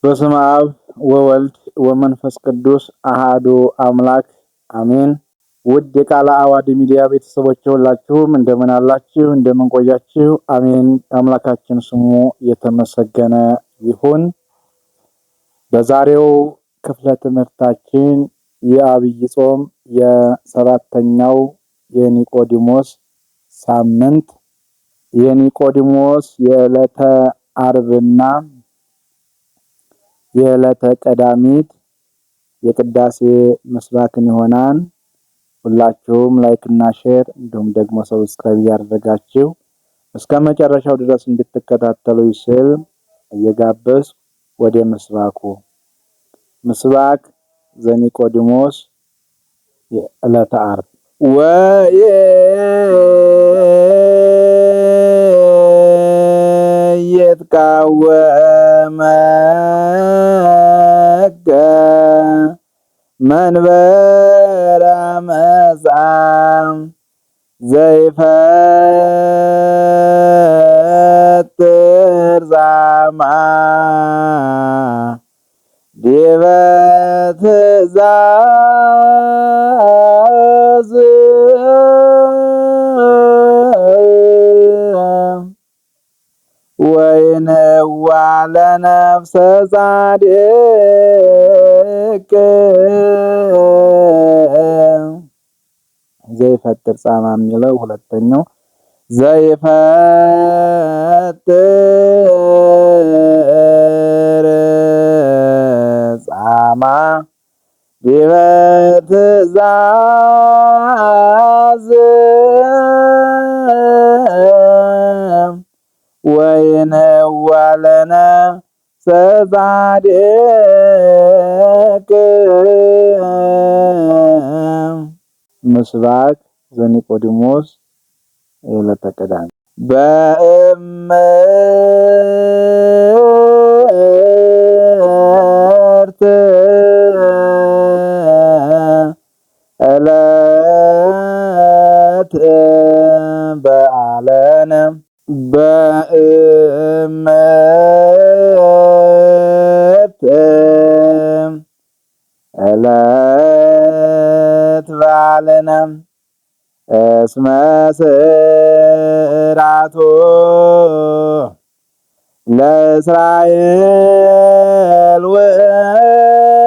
በስመ አብ ወወልድ ወመንፈስ ቅዱስ አሃዱ አምላክ አሜን። ውድ የቃለ ዓዋዲ ሚዲያ ቤተሰቦች ሁላችሁም እንደምን አላችሁ? እንደምን ቆያችሁ? አሜን። አምላካችን ስሙ የተመሰገነ ይሁን። በዛሬው ክፍለ ትምህርታችን የዐቢይ ጾም የሰባተኛው የኒቆዲሞስ ሳምንት የኒቆዲሞስ የዕለተ ዓርብና የዕለተ ቀዳሚት የቅዳሴ ምስባክን ይሆናል። ሁላችሁም ላይክ እና ሼር እንዲሁም ደግሞ ሰብስክራይብ ያደረጋችሁ እስከ መጨረሻው ድረስ እንድትከታተሉ ስል እየጋበዝኩ ወደ ምስባኩ ምስባክ ዘኒቆዲሞስ የዕለተ ዓርብ የትቃወመከ መንበረ መጻም ዘይፈጥር ዛማ ዲበ ትእዛዝ ወይንዋ ለነፍሰ ጻድቅ ዘይፈጥር ጻማ የሚለው ሁለተኛው ዘይፈጥር ጻማ ዲበ ትእዛዝ ወይንዋ ለነፍሰ ጻድቅ ምስባክ ዘኒቆዲሞስ የዕለተ ቀዳሚት በእምርት ዕለት በዓለነ በእምርት ዕለት በዓለነ እስመ ስራቶ ለእስራኤል ውእቱ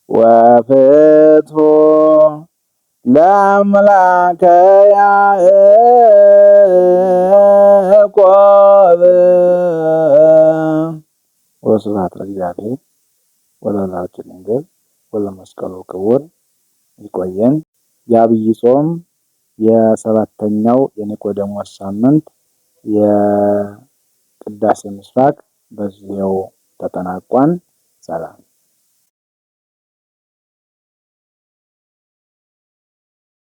ወፍትሑ ለአምላከ ያዕቆብ ወስብሐት ለእግዚአብሔር ወለወላዲቱ ድንግል ወለመስቀሉ ክቡር። ይቆየን። የዐቢይ ጾም የሰባተኛው የኒቆዲሞስ ሳምንት የቅዳሴ ምስባክ በዚያው ተጠናቋል። ሰላም